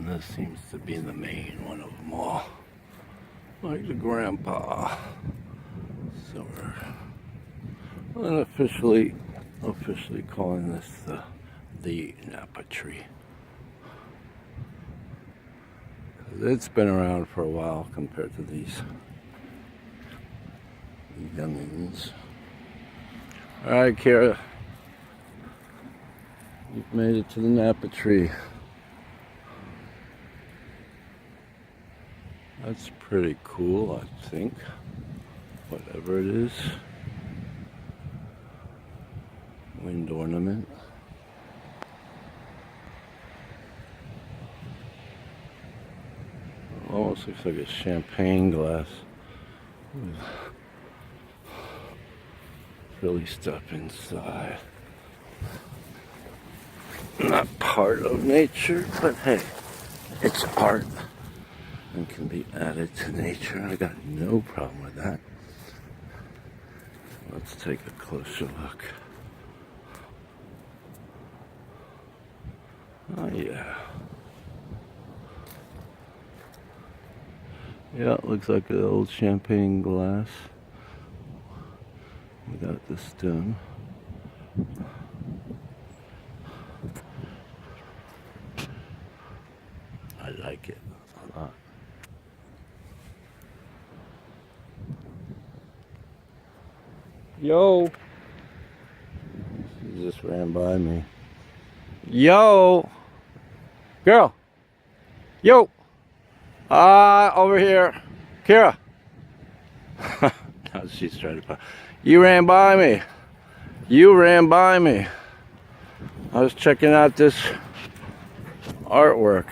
And this seems to be the main one of them all. Like the grandpa. So we're unofficially calling this the Napa tree. It's been around for a while compared to these youngins. Alright, Kara. You've made it to the Napa tree. That's pretty cool, I think. Whatever it is. Wind ornament. Almost looks like a champagne glass with really stuff inside. Not part of nature, but hey, it's art and can be added to nature. I got no problem with that. Let's take a closer look. Oh yeah. Yeah, it looks like an old champagne glass without the stem. I like it a lot. Yo! She just ran by me. Yo! Girl! Yo! Over here. Kara! Now she's trying to find. You ran by me. You ran by me. I was checking out this artwork.